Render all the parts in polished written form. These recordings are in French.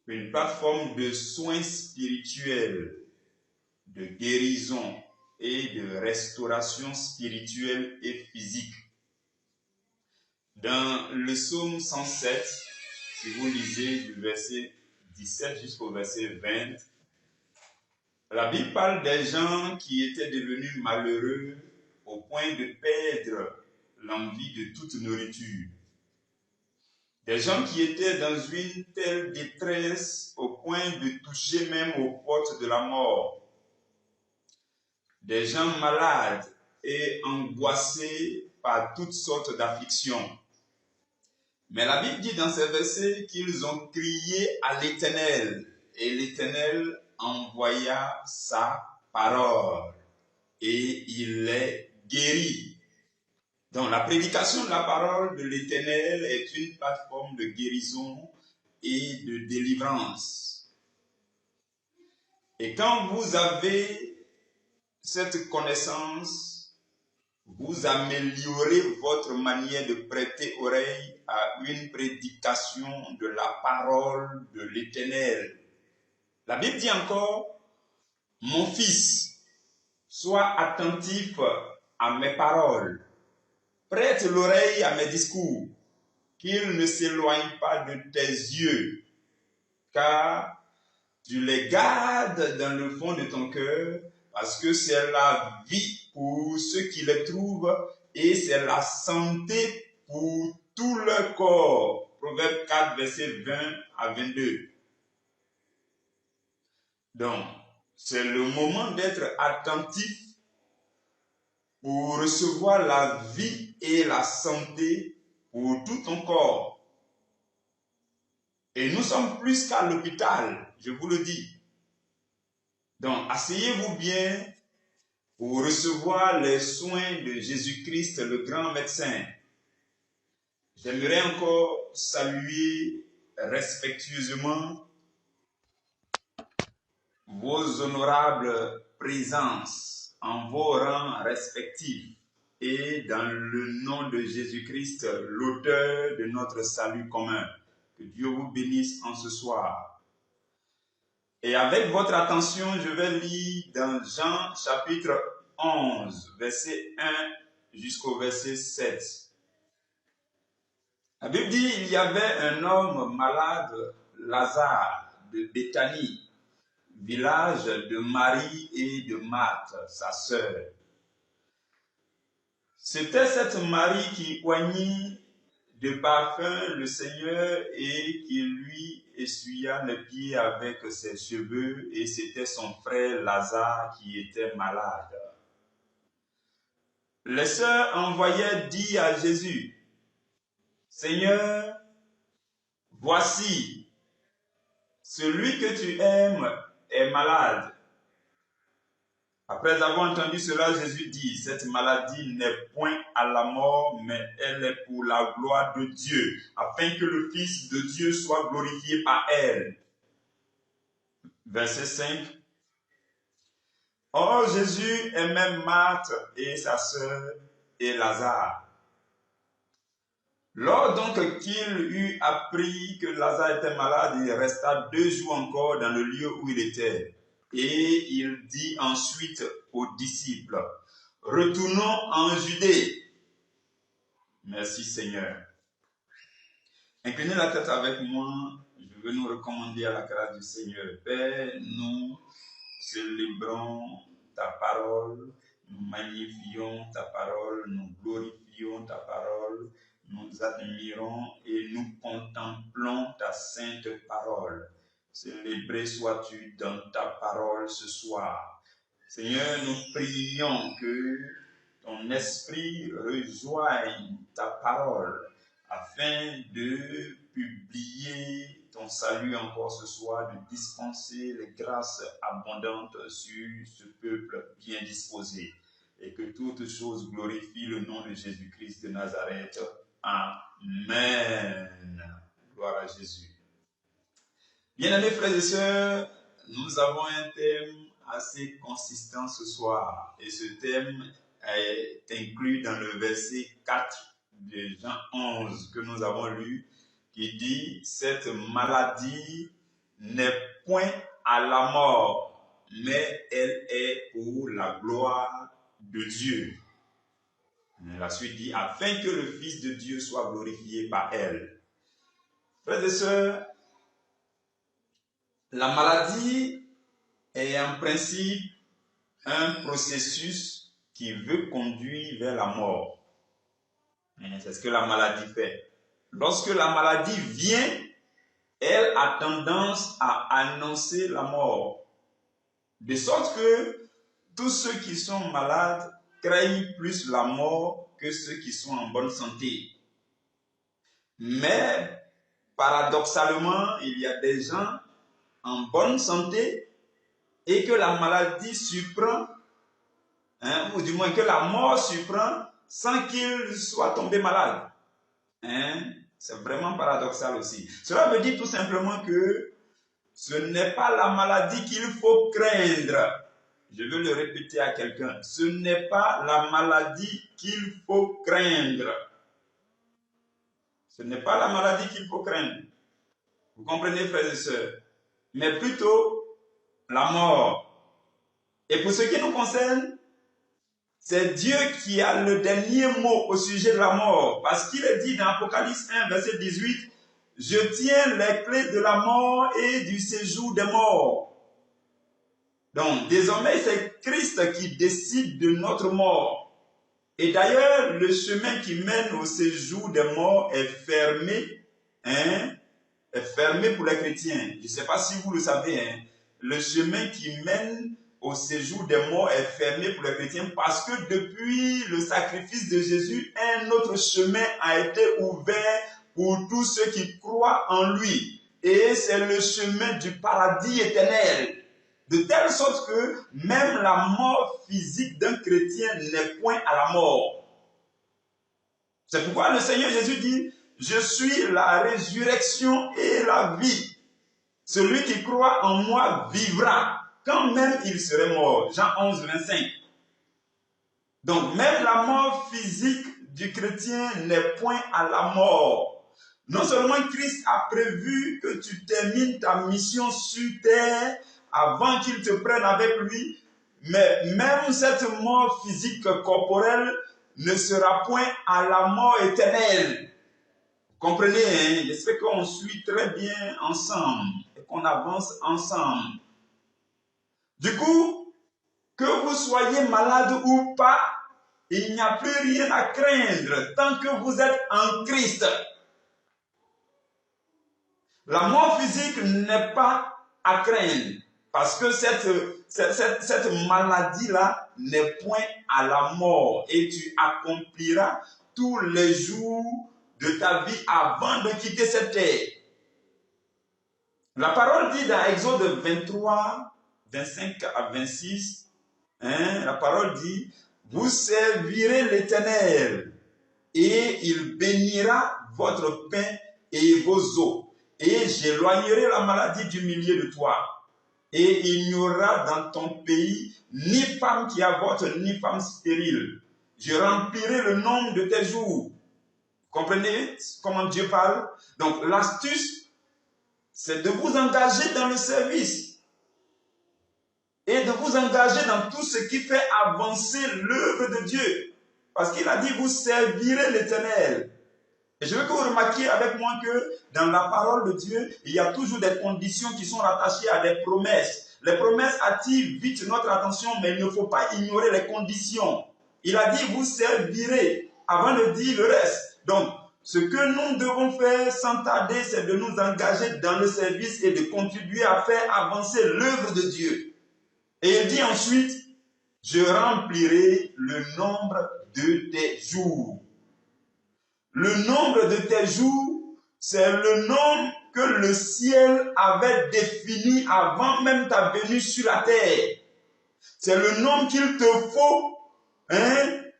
une plateforme de soins spirituels, de guérison et de restauration spirituelle et physique. Dans le psaume 107, si vous lisez du verset 17 jusqu'au verset 20, la Bible parle des gens qui étaient devenus malheureux au point de perdre l'envie de toute nourriture. Des gens qui étaient dans une telle détresse au point de toucher même aux portes de la mort. Des gens malades et angoissés par toutes sortes d'afflictions. Mais la Bible dit dans ces versets qu'ils ont crié à l'Éternel et l'Éternel envoya sa parole et il les guérit. Donc la prédication de la parole de l'Éternel est une plateforme de guérison et de délivrance. Et quand vous avez cette connaissance, vous améliorez votre manière de prêter oreille à une prédication de la parole de l'Éternel. La Bible dit encore, « Mon fils, sois attentif à mes paroles, prête l'oreille à mes discours, qu'ils ne s'éloignent pas de tes yeux, car tu les gardes dans le fond de ton cœur, parce que c'est la vie pour ceux qui les trouvent et c'est la santé pour tout leur corps. » Proverbe 4, verset 20 à 22. Donc, c'est le moment d'être attentif pour recevoir la vie et la santé pour tout ton corps. Et nous sommes plus qu'à l'hôpital, je vous le dis. Donc, asseyez-vous bien pour recevoir les soins de Jésus-Christ, le grand médecin. J'aimerais encore saluer respectueusement vos honorables présences en vos rangs respectifs et dans le nom de Jésus-Christ, l'auteur de notre salut commun. Que Dieu vous bénisse en ce soir. Et avec votre attention, je vais lire dans Jean chapitre 11, verset 1 jusqu'au verset 7. La Bible dit, il y avait un homme malade, Lazare, de Béthanie, village de Marie et de Marthe, sa sœur. C'était cette Marie qui oignit de parfum le Seigneur et qui lui essuya les pieds avec ses cheveux, et c'était son frère Lazare qui était malade. Les sœurs envoyaient dire à Jésus, « Seigneur, voici, celui que tu aimes est malade. » Après avoir entendu cela, Jésus dit, « Cette maladie n'est point à la mort, mais elle est pour la gloire de Dieu, afin que le Fils de Dieu soit glorifié par elle. » Verset 5. Or, Jésus aimait Marthe et sa sœur et Lazare. Lors donc qu'il eut appris que Lazare était malade, il resta 2 jours encore dans le lieu où il était. Et il dit ensuite aux disciples, « Retournons en Judée. » Merci Seigneur. Inclinez la tête avec moi, je veux nous recommander à la grâce du Seigneur. Père, nous célébrons ta parole, nous magnifions ta parole, nous glorifions ta parole, nous admirons et nous contemplons ta sainte parole. Célébré sois-tu dans ta parole ce soir. Seigneur, nous prions que ton esprit rejoigne ta parole afin de publier ton salut encore ce soir, de dispenser les grâces abondantes sur ce peuple bien disposé, et que toutes choses glorifient le nom de Jésus-Christ de Nazareth. Amen. Gloire à Jésus. Bien-aimés frères et sœurs, nous avons un thème assez consistant ce soir, et ce thème est inclus dans le verset 4 de Jean 11 que nous avons lu, qui dit « Cette maladie n'est point à la mort, mais elle est pour la gloire de Dieu. La suite dit, afin que le Fils de Dieu soit glorifié par elle. Frères et sœurs, la maladie est en principe un processus qui veut conduire vers la mort. C'est ce que la maladie fait. Lorsque la maladie vient, elle a tendance à annoncer la mort. De sorte que tous ceux qui sont malades craignent plus la mort que ceux qui sont en bonne santé. Mais, paradoxalement, il y a des gens en bonne santé et que la maladie surprend, ou du moins que la mort surprend sans qu'ils soient tombés malades. C'est vraiment paradoxal aussi. Cela veut dire tout simplement que ce n'est pas la maladie qu'il faut craindre. Je veux le répéter à quelqu'un. Ce n'est pas la maladie qu'il faut craindre. Ce n'est pas la maladie qu'il faut craindre. Vous comprenez, frères et sœurs? Mais plutôt la mort. Et pour ce qui nous concerne, c'est Dieu qui a le dernier mot au sujet de la mort. Parce qu'il est dit dans Apocalypse 1, verset 18, « Je tiens les clés de la mort et du séjour des morts. » Donc, désormais, c'est Christ qui décide de notre mort. Et d'ailleurs, le chemin qui mène au séjour des morts est fermé, est fermé pour les chrétiens. Je ne sais pas si vous le savez, le chemin qui mène au séjour des morts est fermé pour les chrétiens parce que depuis le sacrifice de Jésus, un autre chemin a été ouvert pour tous ceux qui croient en lui. Et c'est le chemin du paradis éternel. De telle sorte que même la mort physique d'un chrétien n'est point à la mort. C'est pourquoi le Seigneur Jésus dit, « Je suis la résurrection et la vie. Celui qui croit en moi vivra, quand même il serait mort. » Jean 11, 25. Donc même la mort physique du chrétien n'est point à la mort. Non seulement Christ a prévu que tu termines ta mission sur terre avant qu'il te prenne avec lui, mais même cette mort physique corporelle ne sera point à la mort éternelle. Vous comprenez, j'espère qu'on suit très bien ensemble et qu'on avance ensemble. Du coup, que vous soyez malade ou pas, il n'y a plus rien à craindre tant que vous êtes en Christ. La mort physique n'est pas à craindre parce que cette maladie-là n'est point à la mort et tu accompliras tous les jours de ta vie avant de quitter cette terre. La parole dit dans Exode 23, 25 à 26, la parole dit, « Vous servirez l'Éternel et il bénira votre pain et vos eaux. Et j'éloignerai la maladie du milieu de toi. Et il n'y aura dans ton pays ni femme qui avorte, ni femme stérile. Je remplirai le nombre de tes jours. » Comprenez comment Dieu parle? Donc l'astuce, c'est de vous engager dans le service. Et de vous engager dans tout ce qui fait avancer l'œuvre de Dieu. Parce qu'il a dit, vous servirez l'Éternel. Et je veux que vous remarquiez avec moi que dans la parole de Dieu, il y a toujours des conditions qui sont rattachées à des promesses. Les promesses attirent vite notre attention, mais il ne faut pas ignorer les conditions. Il a dit, vous servirez, avant de dire le reste. Donc, ce que nous devons faire sans tarder, c'est de nous engager dans le service et de contribuer à faire avancer l'œuvre de Dieu. Et il dit ensuite, je remplirai le nombre de tes jours. Le nombre de tes jours, c'est le nombre que le ciel avait défini avant même ta venue sur la terre. C'est le nombre qu'il te faut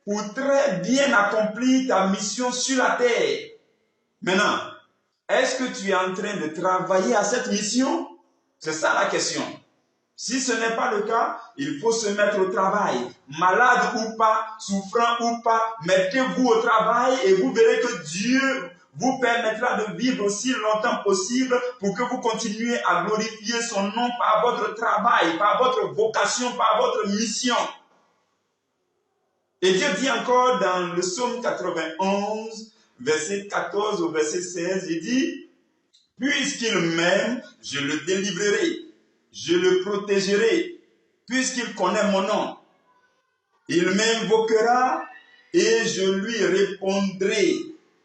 pour très bien accomplir ta mission sur la terre. Maintenant, est-ce que tu es en train de travailler à cette mission? C'est ça la question. Si ce n'est pas le cas, il faut se mettre au travail. Malade ou pas, souffrant ou pas, mettez-vous au travail et vous verrez que Dieu vous permettra de vivre aussi longtemps possible pour que vous continuiez à glorifier son nom par votre travail, par votre vocation, par votre mission. Et Dieu dit encore dans le psaume 91, verset 14 au verset 16, il dit, « Puisqu'il m'aime, je le délivrerai, je le protégerai, puisqu'il connaît mon nom. Il m'invoquera et je lui répondrai.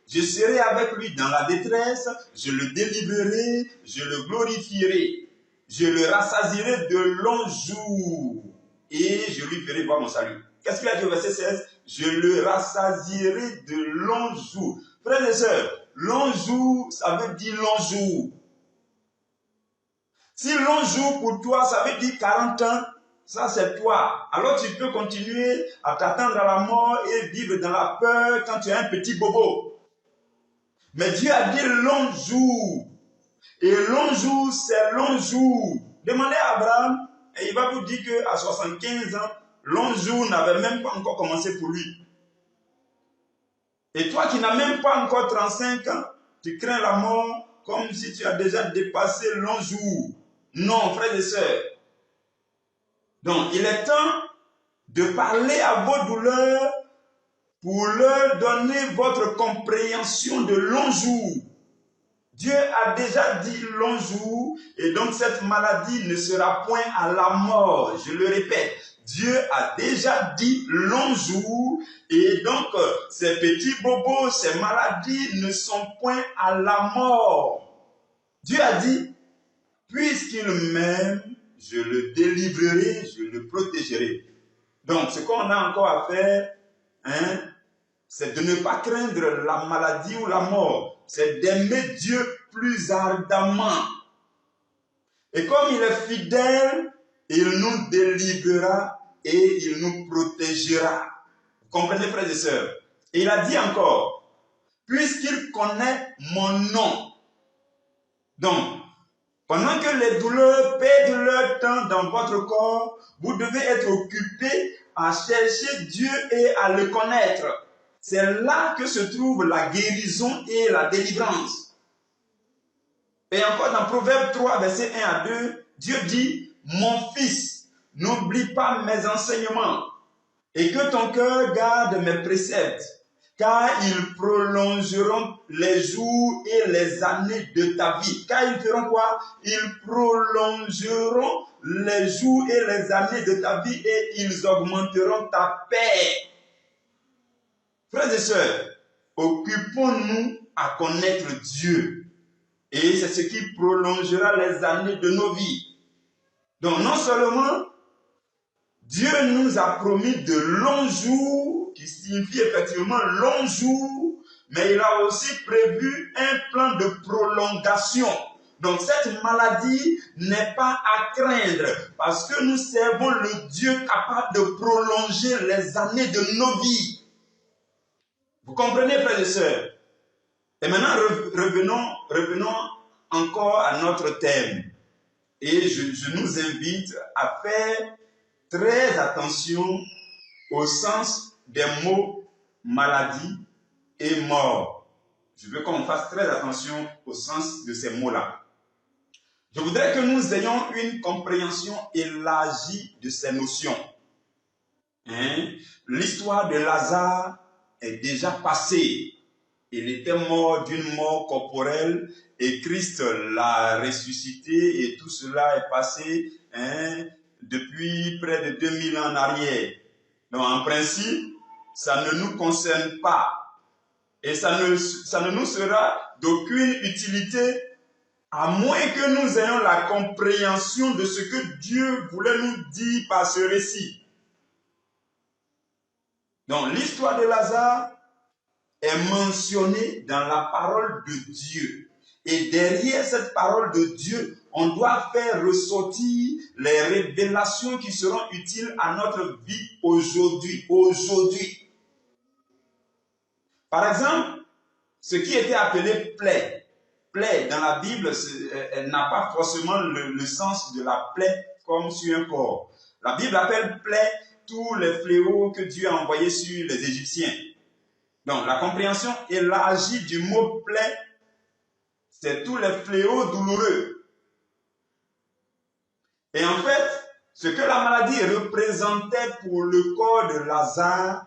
Je serai avec lui dans la détresse, je le délivrerai, je le glorifierai. Je le rassasierai de longs jours et je lui ferai voir mon salut. » Qu'est-ce qu'il a dit au verset 16? Je le rassasierai de longs jours. Frères et sœurs, long jour, ça veut dire long jour. Si long jour pour toi, ça veut dire 40 ans, ça c'est toi. Alors tu peux continuer à t'attendre à la mort et vivre dans la peur quand tu es un petit bobo. Mais Dieu a dit long jour. Et long jour, c'est long jour. Demandez à Abraham et il va vous dire qu'à 75 ans, long jour n'avait même pas encore commencé pour lui. Et toi qui n'as même pas encore 35 ans, tu crains la mort comme si tu as déjà dépassé long jour. Non, frères et sœurs. Donc, il est temps de parler à vos douleurs pour leur donner votre compréhension de long jour. Dieu a déjà dit long jour et donc cette maladie ne sera point à la mort. Je le répète, Dieu a déjà dit long jour et donc ces petits bobos, ces maladies ne sont point à la mort. Dieu a dit, puisqu'il m'aime, je le délivrerai, je le protégerai. Donc ce qu'on a encore à faire, c'est de ne pas craindre la maladie ou la mort. C'est d'aimer Dieu plus ardemment. Et comme il est fidèle, il nous délivrera et il nous protégera. Vous comprenez, frères et sœurs? Et il a dit encore, puisqu'il connaît mon nom. Donc, pendant que les douleurs perdent leur temps dans votre corps, vous devez être occupé à chercher Dieu et à le connaître. C'est là que se trouve la guérison et la délivrance. Et encore dans Proverbe 3, verset 1 à 2, Dieu dit, « Mon fils, n'oublie pas mes enseignements et que ton cœur garde mes préceptes, car ils prolongeront les jours et les années de ta vie. » Car ils feront quoi? Ils prolongeront les jours et les années de ta vie et ils augmenteront ta paix. Frères et sœurs, occupons-nous à connaître Dieu. Et c'est ce qui prolongera les années de nos vies. Donc non seulement Dieu nous a promis de longs jours, qui signifie effectivement longs jours, mais il a aussi prévu un plan de prolongation. Donc cette maladie n'est pas à craindre parce que nous servons le Dieu capable de prolonger les années de nos vies. Vous comprenez, frères et sœurs? Et maintenant, revenons encore à notre thème. Et je nous invite à faire très attention au sens des mots maladie et mort. Je veux qu'on fasse très attention au sens de ces mots-là. Je voudrais que nous ayons une compréhension élargie de ces notions. L'histoire de Lazare est déjà passée. Il était mort d'une mort corporelle et Christ l'a ressuscité et tout cela est passé depuis près de 2000 ans en arrière. Donc en principe, ça ne nous concerne pas et ça ne nous sera d'aucune utilité à moins que nous ayons la compréhension de ce que Dieu voulait nous dire par ce récit. Donc l'histoire de Lazare est mentionnée dans la parole de Dieu. Et derrière cette parole de Dieu, on doit faire ressortir les révélations qui seront utiles à notre vie aujourd'hui. Par exemple, ce qui était appelé plaie. Plaie dans la Bible, elle n'a pas forcément le sens de la plaie comme sur un corps. La Bible appelle plaie tous les fléaux que Dieu a envoyés sur les Égyptiens. Donc, la compréhension élargie du mot plaie, c'est tous les fléaux douloureux. Et en fait, ce que la maladie représentait pour le corps de Lazare,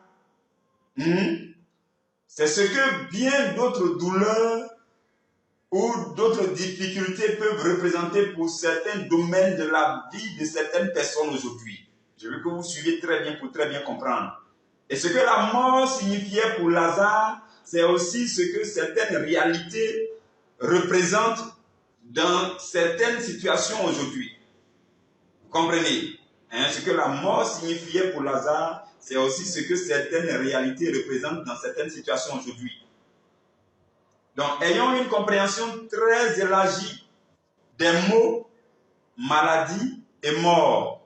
c'est ce que bien d'autres douleurs ou d'autres difficultés peuvent représenter pour certains domaines de la vie de certaines personnes aujourd'hui. Je veux que vous suiviez très bien pour très bien comprendre. Et ce que la mort signifiait pour Lazare, c'est aussi ce que certaines réalités représentent dans certaines situations aujourd'hui. Vous comprenez? Ce que la mort signifiait pour Lazare, c'est aussi ce que certaines réalités représentent dans certaines situations aujourd'hui. Donc, ayons une compréhension très élargie des mots maladie et mort.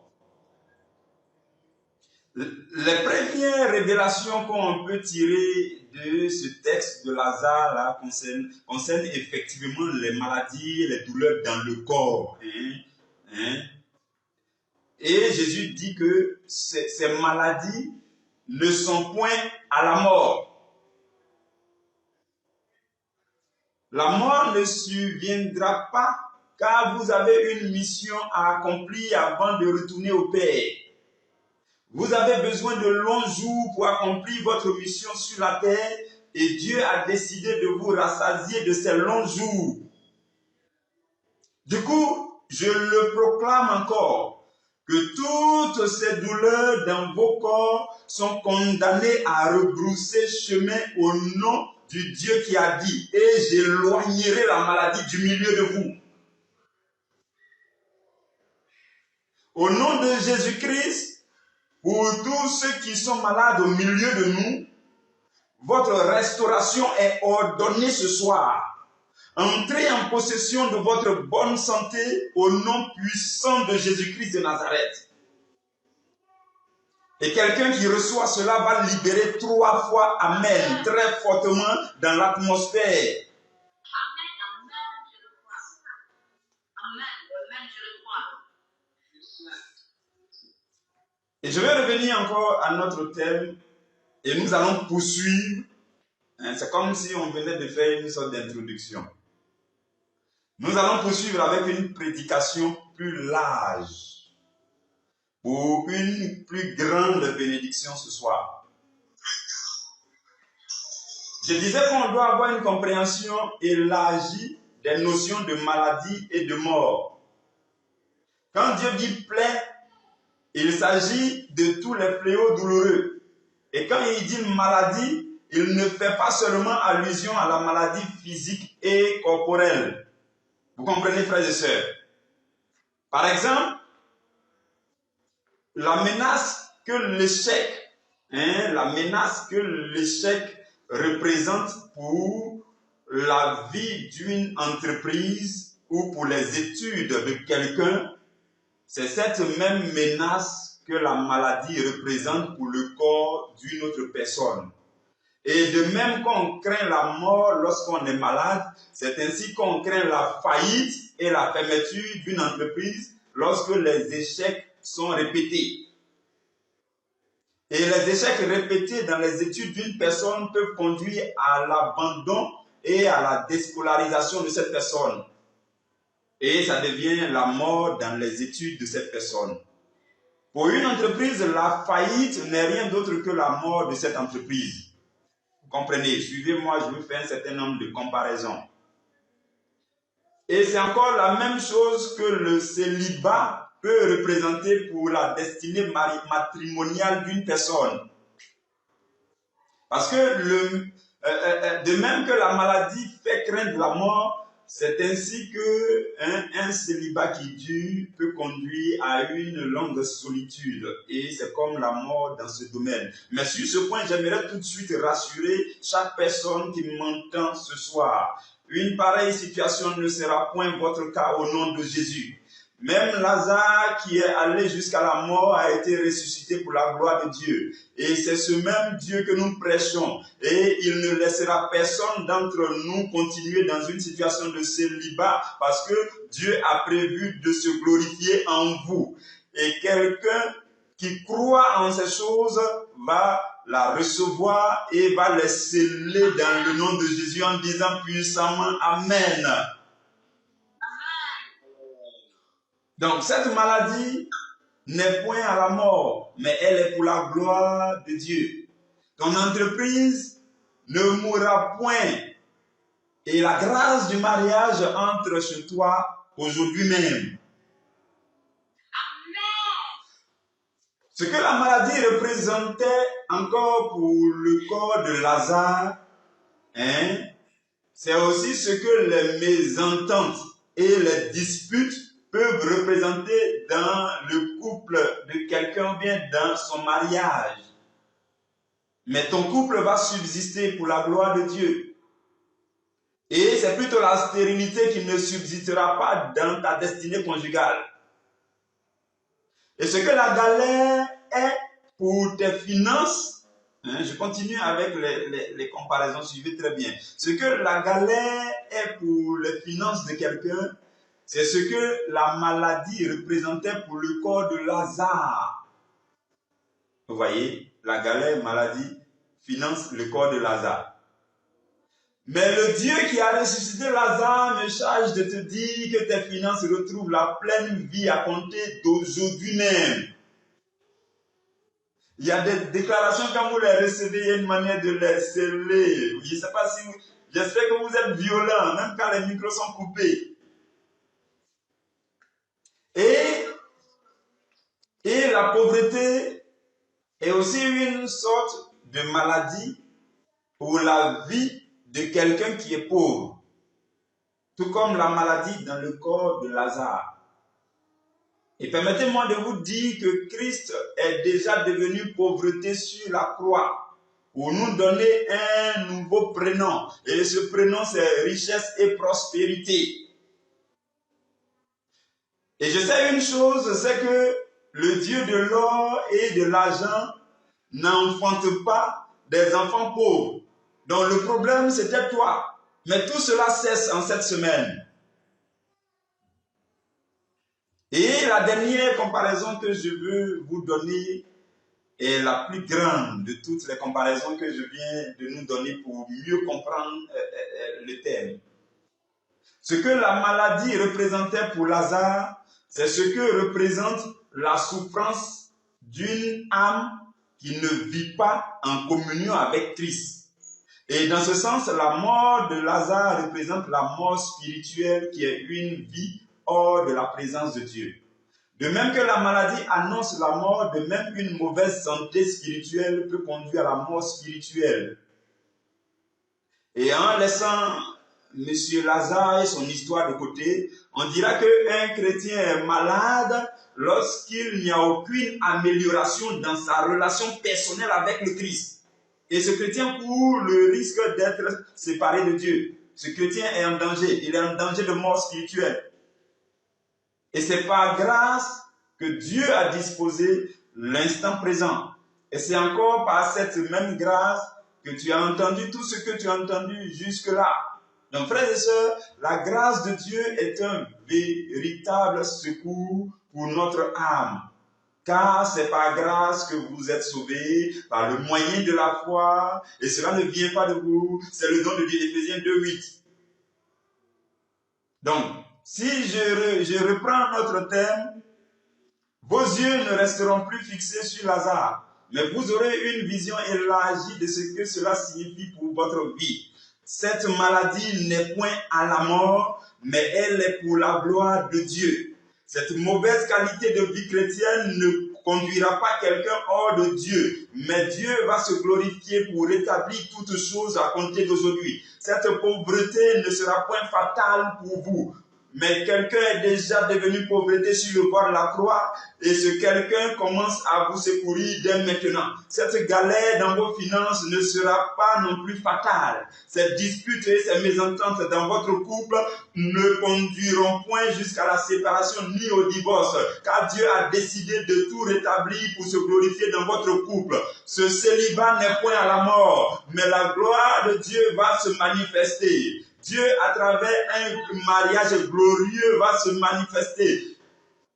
Les premières révélations qu'on peut tirer de ce texte de Lazare là, concernent effectivement les maladies et les douleurs dans le corps. Et Jésus dit que ces maladies ne sont point à la mort. La mort ne surviendra pas car vous avez une mission à accomplir avant de retourner au Père. Vous avez besoin de longs jours pour accomplir votre mission sur la terre et Dieu a décidé de vous rassasier de ces longs jours. Du coup, je le proclame encore, que toutes ces douleurs dans vos corps sont condamnées à rebrousser chemin au nom du Dieu qui a dit « Et j'éloignerai la maladie du milieu de vous ». Au nom de Jésus-Christ, pour tous ceux qui sont malades au milieu de nous, votre restauration est ordonnée ce soir. Entrez en possession de votre bonne santé au nom puissant de Jésus-Christ de Nazareth. Et quelqu'un qui reçoit cela va libérer 3 fois Amen, très fortement dans l'atmosphère. Amen, Amen, je le crois. Amen, Amen, je le crois. Et je vais revenir encore à notre thème et nous allons poursuivre. C'est comme si on venait de faire une sorte d'introduction. Nous allons poursuivre avec une prédication plus large pour une plus grande bénédiction ce soir. Je disais qu'on doit avoir une compréhension élargie des notions de maladie et de mort. Quand Dieu dit plaie, il s'agit de tous les fléaux douloureux. Et quand il dit maladie, il ne fait pas seulement allusion à la maladie physique et corporelle. Vous comprenez, frères et sœurs? Par exemple, la menace que l'échec représente pour la vie d'une entreprise ou pour les études de quelqu'un, c'est cette même menace que la maladie représente pour le corps d'une autre personne. Et de même qu'on craint la mort lorsqu'on est malade, c'est ainsi qu'on craint la faillite et la fermeture d'une entreprise lorsque les échecs sont répétés. Et les échecs répétés dans les études d'une personne peuvent conduire à l'abandon et à la déscolarisation de cette personne. Et ça devient la mort dans les études de cette personne. Pour une entreprise, la faillite n'est rien d'autre que la mort de cette entreprise. Vous comprenez? Suivez-moi, je vous fais un certain nombre de comparaisons. Et c'est encore la même chose que le célibat peut représenter pour la destinée matrimoniale d'une personne. Parce que de même que la maladie fait craindre la mort, c'est ainsi qu'un célibat qui dure peut conduire à une longue solitude. Et c'est comme la mort dans ce domaine. Mais sur ce point, j'aimerais tout de suite rassurer chaque personne qui m'entend ce soir. Une pareille situation ne sera point votre cas au nom de Jésus. Même Lazare qui est allé jusqu'à la mort a été ressuscité pour la gloire de Dieu. Et c'est ce même Dieu que nous prêchons. Et il ne laissera personne d'entre nous continuer dans une situation de célibat parce que Dieu a prévu de se glorifier en vous. Et quelqu'un qui croit en ces choses va la recevoir et va les sceller dans le nom de Jésus en disant puissamment Amen. Donc cette maladie n'est point à la mort, mais elle est pour la gloire de Dieu. Ton entreprise ne mourra point et la grâce du mariage entre chez toi aujourd'hui même. Ce que la maladie représentait encore pour le corps de Lazare, c'est aussi ce que les mésententes et les disputes peuvent représenter dans le couple de quelqu'un ou bien dans son mariage. Mais ton couple va subsister pour la gloire de Dieu. Et c'est plutôt la stérilité qui ne subsistera pas dans ta destinée conjugale. Et ce que la galère est pour tes finances, je continue avec les comparaisons, suivez très bien. Ce que la galère est pour les finances de quelqu'un, c'est ce que la maladie représentait pour le corps de Lazare. Vous voyez, la galère, maladie, finance le corps de Lazare. Mais le Dieu qui a ressuscité Lazare me charge de te dire que tes finances retrouvent la pleine vie à compter d'aujourd'hui même. Il y a des déclarations, quand vous les recevez, il y a une manière de les sceller. Je ne sais pas si j'espère que vous êtes violents, même quand les micros sont coupés. Et la pauvreté est aussi une sorte de maladie pour la vie de quelqu'un qui est pauvre. Tout comme la maladie dans le corps de Lazare. Et permettez-moi de vous dire que Christ est déjà devenu pauvreté sur la croix pour nous donner un nouveau prénom. Et ce prénom, c'est richesse et prospérité. Et je sais une chose, c'est que le Dieu de l'or et de l'argent n'enfante pas des enfants pauvres. Donc le problème, c'était toi. Mais tout cela cesse en cette semaine. Et la dernière comparaison que je veux vous donner est la plus grande de toutes les comparaisons que je viens de nous donner pour mieux comprendre le thème. Ce que la maladie représentait pour Lazare, c'est ce que représente la souffrance d'une âme qui ne vit pas en communion avec Christ. Et dans ce sens, la mort de Lazare représente la mort spirituelle qui est une vie hors de la présence de Dieu. De même que la maladie annonce la mort, de même une mauvaise santé spirituelle peut conduire à la mort spirituelle. Et en laissant M. Lazare et son histoire de côté, on dira qu'un chrétien est malade lorsqu'il n'y a aucune amélioration dans sa relation personnelle avec le Christ. Et ce chrétien court le risque d'être séparé de Dieu. Ce chrétien est en danger, il est en danger de mort spirituelle. Et c'est par grâce que Dieu a disposé l'instant présent. Et c'est encore par cette même grâce que tu as entendu tout ce que tu as entendu jusque-là. Donc, frères et sœurs, la grâce de Dieu est un véritable secours pour notre âme. Car c'est par grâce que vous êtes sauvés, par le moyen de la foi, et cela ne vient pas de vous, c'est le don de Dieu, Éphésiens 2:8. Donc, si je reprends notre thème, vos yeux ne resteront plus fixés sur Lazare, mais vous aurez une vision élargie de ce que cela signifie pour votre vie. Cette maladie n'est point à la mort, mais elle est pour la gloire de Dieu. Cette mauvaise qualité de vie chrétienne ne conduira pas quelqu'un hors de Dieu, mais Dieu va se glorifier pour rétablir toutes choses à compter d'aujourd'hui. Cette pauvreté ne sera point fatale pour vous. Mais quelqu'un est déjà devenu pauvreté sur le bord de la croix et ce quelqu'un commence à vous secourir dès maintenant. Cette galère dans vos finances ne sera pas non plus fatale. Ces disputes et ces mésententes dans votre couple ne conduiront point jusqu'à la séparation ni au divorce, car Dieu a décidé de tout rétablir pour se glorifier dans votre couple. Ce célibat n'est point à la mort, mais la gloire de Dieu va se manifester. Dieu, à travers un mariage glorieux, va se manifester.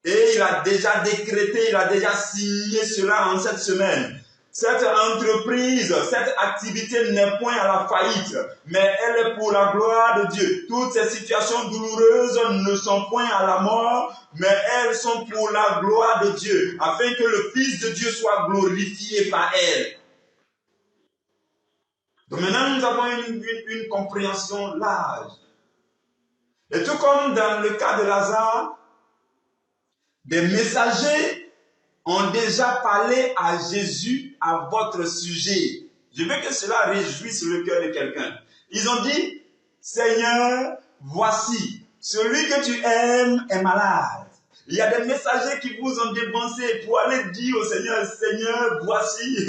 Et il a déjà décrété, il a déjà signé cela en cette semaine. cette entreprise, cette activité n'est point à la faillite, mais elle est pour la gloire de Dieu. Toutes ces situations douloureuses ne sont point à la mort, mais elles sont pour la gloire de Dieu, afin que le Fils de Dieu soit glorifié par elles. Donc maintenant, nous avons une compréhension large. Et tout comme dans le cas de Lazare, des messagers ont déjà parlé à Jésus à votre sujet. Je veux que cela réjouisse le cœur de quelqu'un. Ils ont dit, Seigneur, voici, celui que tu aimes est malade. Il y a des messagers qui vous ont dépensé pour aller dire au Seigneur, Seigneur, voici,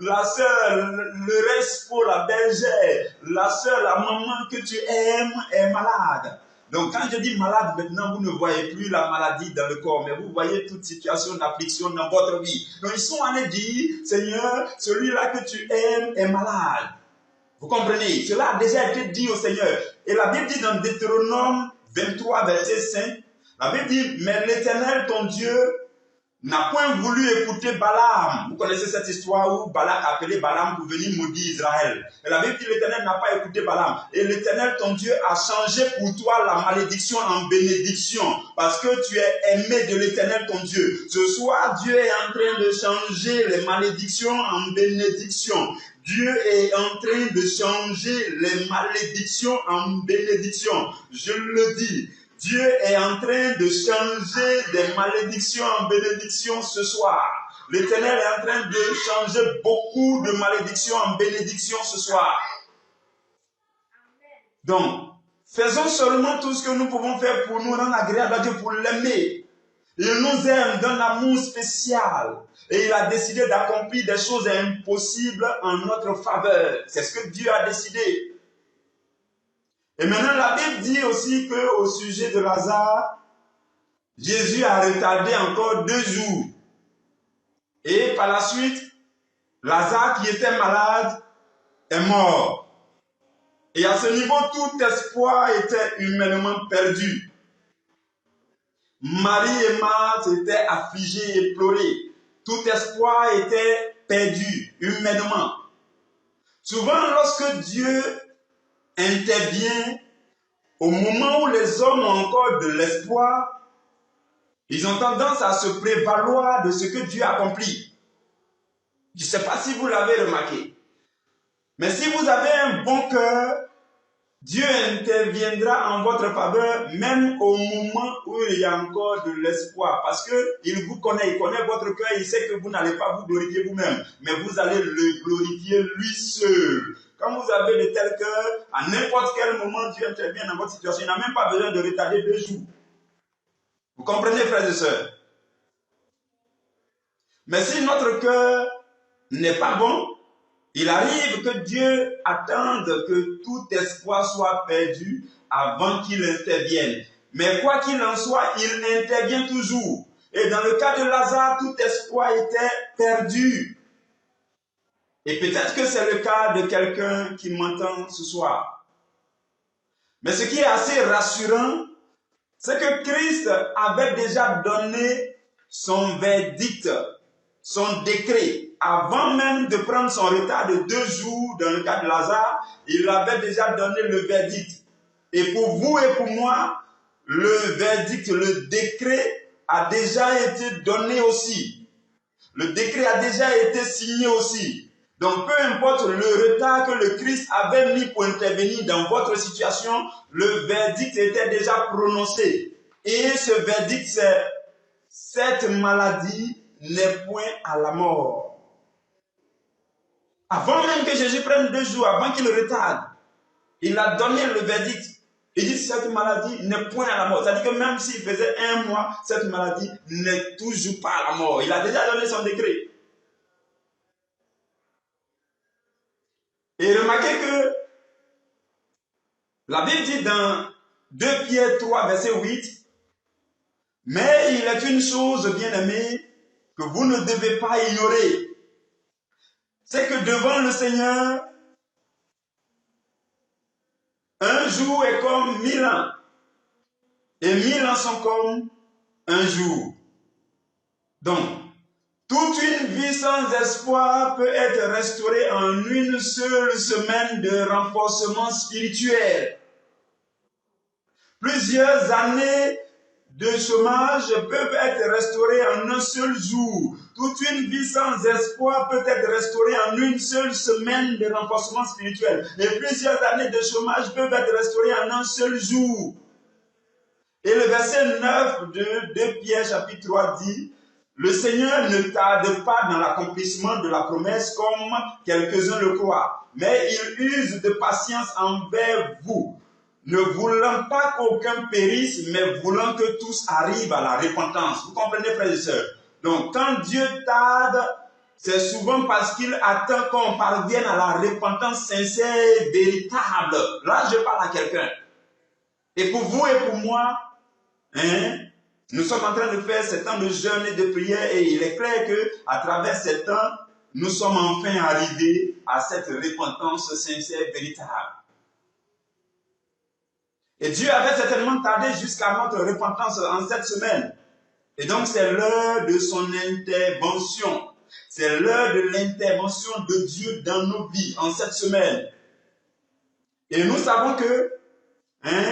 la sœur, le reste pour la bergère, la sœur, la maman que tu aimes est malade. Donc quand je dis malade, maintenant vous ne voyez plus la maladie dans le corps, mais vous voyez toute situation d'affliction dans votre vie. Donc ils sont allés dire, Seigneur, celui-là que tu aimes est malade. Vous comprenez? Cela a déjà été dit au Seigneur. Et la Bible dit dans Deutéronome 23, verset 5, la Bible dit, mais l'Éternel, ton Dieu, n'a point voulu écouter Balaam. Vous connaissez cette histoire où Balak a appelé Balaam pour venir maudire Israël. Et la Bible dit l'Éternel n'a pas écouté Balaam. Et l'Éternel, ton Dieu, a changé pour toi la malédiction en bénédiction. Parce que tu es aimé de l'Éternel, ton Dieu. Ce soir, Dieu est en train de changer les malédictions en bénédiction. Dieu est en train de changer les malédictions en bénédiction. Je le dis. Dieu est en train de changer des malédictions en bénédictions ce soir. L'Éternel est en train de changer beaucoup de malédictions en bénédictions ce soir. Donc, faisons seulement tout ce que nous pouvons faire pour nous rendre agréable à Dieu, pour l'aimer. Il nous aime d'un amour spécial. Et il a décidé d'accomplir des choses impossibles en notre faveur. C'est ce que Dieu a décidé. Et maintenant, la Bible dit aussi qu'au sujet de Lazare, Jésus a retardé encore 2 jours. Et par la suite, Lazare qui était malade est mort. Et à ce niveau, tout espoir était humainement perdu. Marie et Marthe étaient affligées et pleuraient. Tout espoir était perdu humainement. Souvent, lorsque Dieu intervient, au moment où les hommes ont encore de l'espoir, ils ont tendance à se prévaloir de ce que Dieu accomplit. Je ne sais pas si vous l'avez remarqué. Mais si vous avez un bon cœur, Dieu interviendra en votre faveur même au moment où il y a encore de l'espoir. Parce qu'il vous connaît, il connaît votre cœur, il sait que vous n'allez pas vous glorifier vous-même, mais vous allez le glorifier lui seul. Quand vous avez de tels cœurs, à n'importe quel moment Dieu intervient dans votre situation. Il n'a même pas besoin de retarder 2 jours. Vous comprenez, frères et sœurs? Mais si notre cœur n'est pas bon, il arrive que Dieu attende que tout espoir soit perdu avant qu'il intervienne. Mais quoi qu'il en soit, il intervient toujours. Et dans le cas de Lazare, tout espoir était perdu. Et peut-être que c'est le cas de quelqu'un qui m'entend ce soir. Mais ce qui est assez rassurant, c'est que Christ avait déjà donné son verdict, son décret. Avant même de prendre son retard de 2 jours dans le cas de Lazare, il avait déjà donné le verdict. Et pour vous et pour moi, le verdict, le décret a déjà été donné aussi. Le décret a déjà été signé aussi. Donc peu importe le retard que le Christ avait mis pour intervenir dans votre situation, le verdict était déjà prononcé. Et ce verdict, c'est cette maladie n'est point à la mort. Avant même que Jésus prenne 2 jours, avant qu'il retarde, il a donné le verdict. Il dit cette maladie n'est point à la mort. C'est-à-dire que même s'il faisait 1 mois, cette maladie n'est toujours pas à la mort. Il a déjà donné son décret. Et remarquez que la Bible dit dans 2 Pierre 3, verset 8, « Mais il est une chose, bien-aimée, que vous ne devez pas ignorer. C'est que devant le Seigneur, un jour est comme 1000 ans, et 1000 ans sont comme un jour. » Donc, Toute une vie sans espoir peut être restaurée en une seule semaine de renforcement spirituel. Plusieurs années de chômage peuvent être restaurées en un seul jour. Toute une vie sans espoir peut être restaurée en une seule semaine de renforcement spirituel. Et plusieurs années de chômage peuvent être restaurées en un seul jour. Et le verset 9 de 2 Pierre chapitre 3 dit, « Le Seigneur ne tarde pas dans l'accomplissement de la promesse comme quelques-uns le croient, mais il use de patience envers vous, ne voulant pas qu'aucun périsse, mais voulant que tous arrivent à la repentance. » Vous comprenez, frères et sœurs? Donc, quand Dieu tarde, c'est souvent parce qu'il attend qu'on parvienne à la repentance sincère, véritable. Là, je parle à quelqu'un. Et pour vous et pour moi, nous sommes en train de faire ce temps de jeûne et de prière et il est clair qu'à travers ce temps, nous sommes enfin arrivés à cette repentance sincère, véritable. Et Dieu avait certainement tardé jusqu'à notre repentance en cette semaine. Et donc c'est l'heure de son intervention. C'est l'heure de l'intervention de Dieu dans nos vies en cette semaine. Et nous savons que,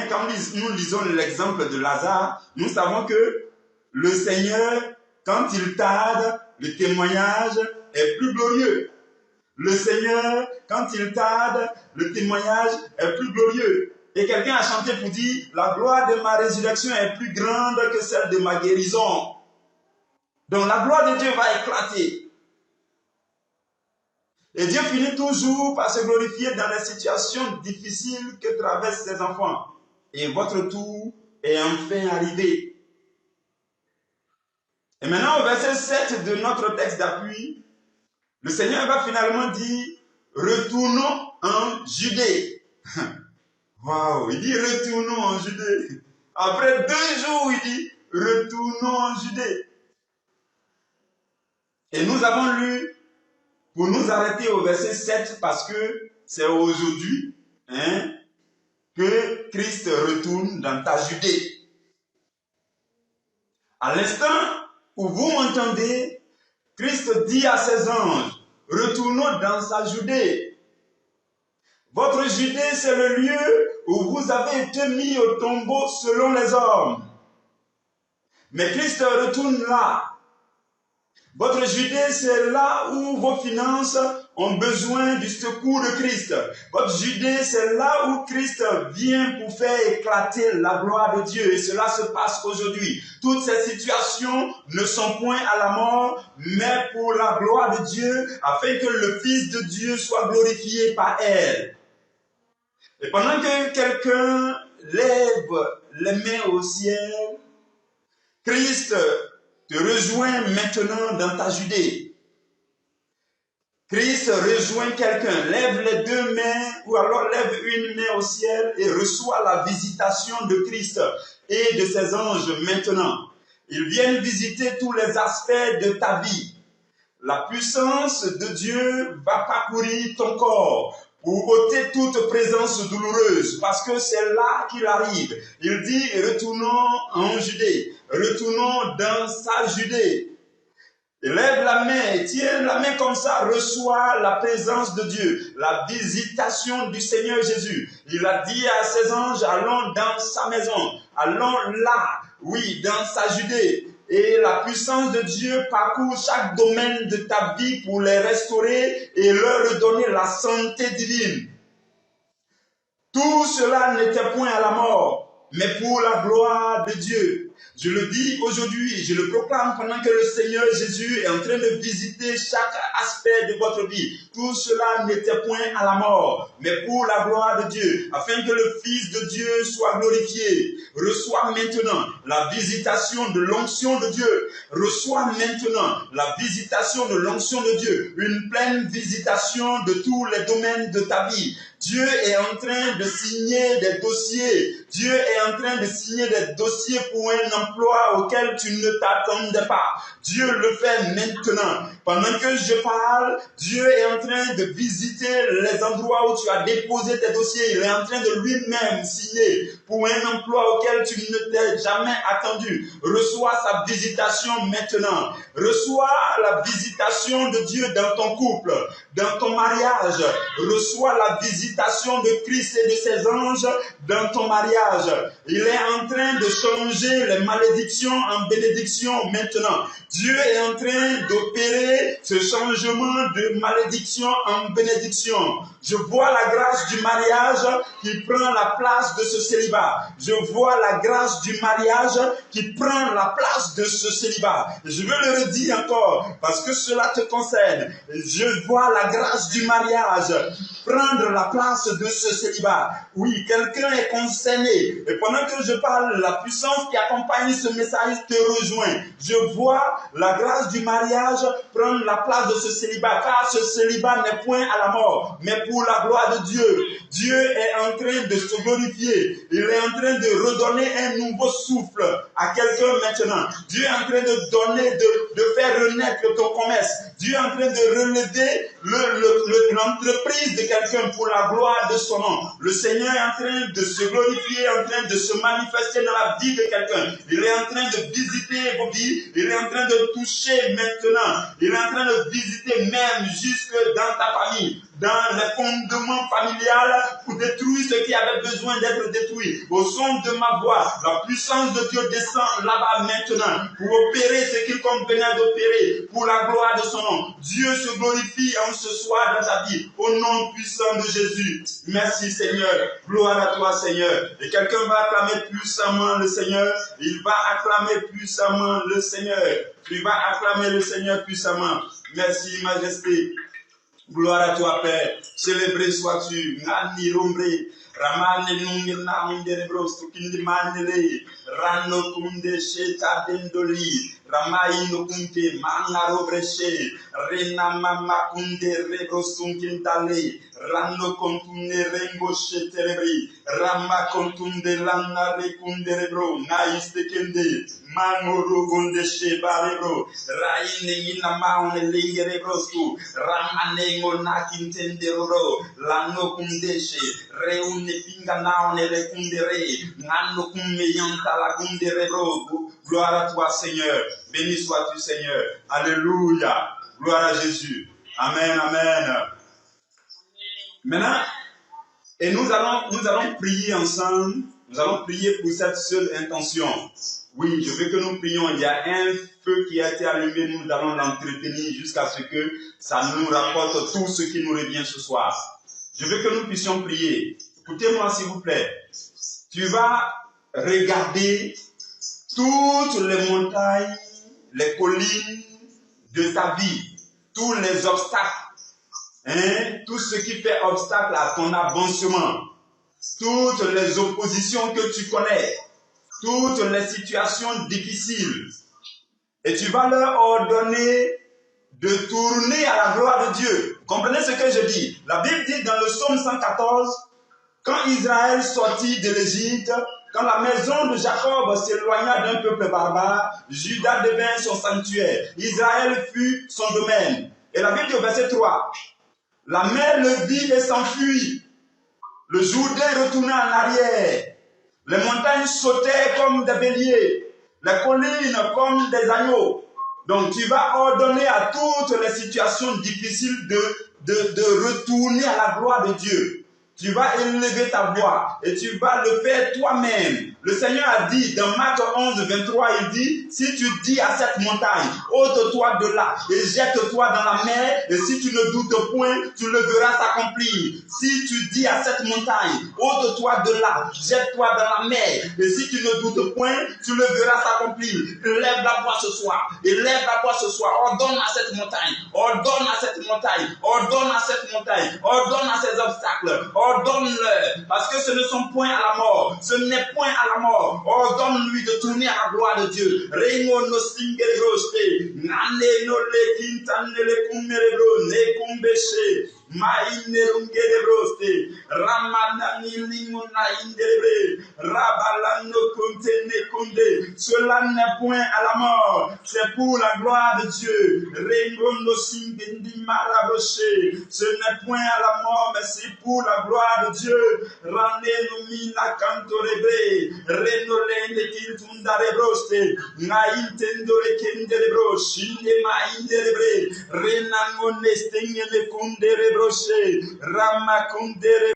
quand nous lisons l'exemple de Lazare, nous savons que le Seigneur, quand il tarde, le témoignage est plus glorieux. Le Seigneur, quand il tarde, le témoignage est plus glorieux. Et quelqu'un a chanté pour dire, la gloire de ma résurrection est plus grande que celle de ma guérison. Donc la gloire de Dieu va éclater. Et Dieu finit toujours par se glorifier dans les situations difficiles que traversent ses enfants. Et votre tour est enfin arrivé. Et maintenant au verset 7 de notre texte d'appui, le Seigneur va finalement dire, retournons en Judée. Waouh, il dit retournons en Judée. Après 2 jours, il dit retournons en Judée. Et nous avons lu, pour nous arrêter au verset 7, parce que c'est aujourd'hui que Christ retourne dans ta Judée. À l'instant où vous m'entendez, Christ dit à ses anges, retournons dans sa Judée. Votre Judée, c'est le lieu où vous avez été mis au tombeau selon les hommes. Mais Christ retourne là. Votre Judée, c'est là où vos finances ont besoin du secours de Christ. Votre Judée, c'est là où Christ vient pour faire éclater la gloire de Dieu. Et cela se passe aujourd'hui. Toutes ces situations ne sont point à la mort, mais pour la gloire de Dieu, afin que le Fils de Dieu soit glorifié par elle. Et pendant que quelqu'un lève les mains au ciel, Christ te rejoint maintenant dans ta Judée. Christ rejoint quelqu'un, lève les 2 mains ou alors lève une main au ciel et reçoit la visitation de Christ et de ses anges maintenant. Ils viennent visiter tous les aspects de ta vie. La puissance de Dieu va parcourir ton corps pour ôter toute présence douloureuse, parce que c'est là qu'il arrive. Il dit, retournons en Judée, retournons dans sa Judée. Lève la main, tiens la main comme ça, reçois la présence de Dieu, la visitation du Seigneur Jésus. Il a dit à ses anges, allons dans sa maison, allons là, oui, dans sa Judée. Et la puissance de Dieu parcourt chaque domaine de ta vie pour les restaurer et leur redonner la santé divine. Tout cela n'était point à la mort, mais pour la gloire de Dieu. Je le dis aujourd'hui, je le proclame pendant que le Seigneur Jésus est en train de visiter chaque aspect de votre vie. Tout cela n'était point à la mort, mais pour la gloire de Dieu, afin que le Fils de Dieu soit glorifié. Reçois maintenant la visitation de l'onction de Dieu. Reçois maintenant la visitation de l'onction de Dieu. Une pleine visitation de tous les domaines de ta vie. Dieu est en train de signer des dossiers. Dieu est en train de signer des dossiers pour un emploi auquel tu ne t'attendais pas. Dieu le fait maintenant. Pendant que je parle, Dieu est en train de visiter les endroits où tu as déposé tes dossiers. Il est en train de lui-même signer pour un emploi auquel tu ne t'es jamais attendu. Reçois sa visitation maintenant. Reçois la visitation de Dieu dans ton couple, dans ton mariage. Reçois la visitation de Christ et de ses anges dans ton mariage. Il est en train de changer les malédictions en bénédictions maintenant. Dieu est en train d'opérer ce changement de malédiction en bénédiction. Je vois la grâce du mariage qui prend la place de ce célibat. Je vois la grâce du mariage qui prend la place de ce célibat. Je veux le redire encore parce que cela te concerne. Je vois la grâce du mariage prendre la place de ce célibat. Oui, quelqu'un est concerné. Et pendant que je parle, la puissance qui accompagne ce message te rejoint. Je vois la grâce du mariage prendre la place de ce célibat, car ce célibat n'est point à la mort, mais pour la gloire de Dieu. Dieu est en train de se glorifier. Il est en train de redonner un nouveau souffle à quelqu'un maintenant. Dieu est en train de donner, de faire renaître ton commerce. Dieu est en train de relever l'entreprise de quelqu'un pour la gloire de son nom. Le Seigneur est en train de se glorifier, en train de se manifester dans la vie de quelqu'un. Il est en train de visiter vos vies. Il est en train de toucher maintenant. Il est en train de visiter même jusque dans ta famille, dans les fondements familiales pour détruire ce qui avait besoin d'être détruit. Au son de ma voix, la puissance de Dieu descend là-bas maintenant pour opérer ce qu'il convenait d'opérer pour la gloire de son nom. Dieu se glorifie en ce soir dans ta vie au nom puissant de Jésus. Merci Seigneur. Gloire à toi Seigneur. Et quelqu'un va acclamer puissamment le Seigneur. Il va acclamer puissamment le Seigneur. Tu vas acclamer le Seigneur puissamment. Merci Majesté. Gloire à toi, Père. Célébré sois-tu. Nani rombre. Ramane nungil na mundere brosto kindi manele. Rano kunde sheta dendoli. Ramai no kunte mangaro breshe. Rena mama kunde rebrostum kintale. Rano kontune rengo sheterebri. Rama kontunde lana rekunde rebro. Naiste kende. Mangoro gonde shebarebro. Raine ina maune lingere brostu. Ramane ngona kintende ro. Lano kundeshe. Reune pinga naone le kundere. Nano kumme yanta la kundere bro. Gloire à toi Seigneur. Béni sois-tu Seigneur. Alléluia. Gloire à Jésus. Amen, amen. Maintenant, et nous allons prier ensemble. Nous allons prier pour cette seule intention. Oui, je veux que nous prions. Il y a un feu qui a été allumé. Nous allons l'entretenir jusqu'à ce que ça nous rapporte tout ce qui nous revient ce soir. Je veux que nous puissions prier. Écoutez-moi s'il vous plaît. Tu vas regarder toutes les montagnes, les collines de ta vie, tous les obstacles, tout ce qui fait obstacle à ton avancement, toutes les oppositions que tu connais, toutes les situations difficiles. Et tu vas leur ordonner de tourner à la gloire de Dieu. Comprenez ce que je dis? La Bible dit dans le psaume 114, quand Israël sortit de l'Égypte, quand la maison de Jacob s'éloigna d'un peuple barbare, Juda devint son sanctuaire. Israël fut son domaine. Et la Bible dit au verset 3, la mer le vit et s'enfuit. Le Jourdain retourna en arrière. Les montagnes sautaient comme des béliers. Les collines comme des agneaux. Donc tu vas ordonner à toutes les situations difficiles de retourner à la gloire de Dieu. Tu vas élever ta voix et tu vas le faire toi-même. Le Seigneur a dit dans Marc 11, 23, il dit, si tu dis à cette montagne, ôte-toi de là et jette-toi dans la mer, et si tu ne doutes point, tu le verras s'accomplir. Si tu dis à cette montagne, ôte-toi de là, jette-toi dans la mer, et si tu ne doutes point, tu le verras s'accomplir. Lève la voix ce soir, élève la voix ce soir, ordonne à cette montagne, ordonne à cette montagne, ordonne à cette montagne, ordonne à ces obstacles, ordonne-leur, parce que ce ne sont point à la mort, ce n'est point à la mort. Ordonne-lui de tourner à la gloire de Dieu. Reino no singere roste, nane no le quintane le kumere bro, ne kumbeshe, Maïnerungerebroste, Ramananilimuna Indebre, Rabalano Contene Conde. Cela n'est point à la mort, c'est pour la gloire de Dieu. Rengondo Singendi Maraboche, ce n'est point à la mort, mais c'est pour la gloire de Dieu. Raneno Mina Cantorebe, Renolende Kiltundarebroste, Naintendore Kenderebro, Shindema Inderebre, Renangonestengele Kunderebroche, Ramakundere.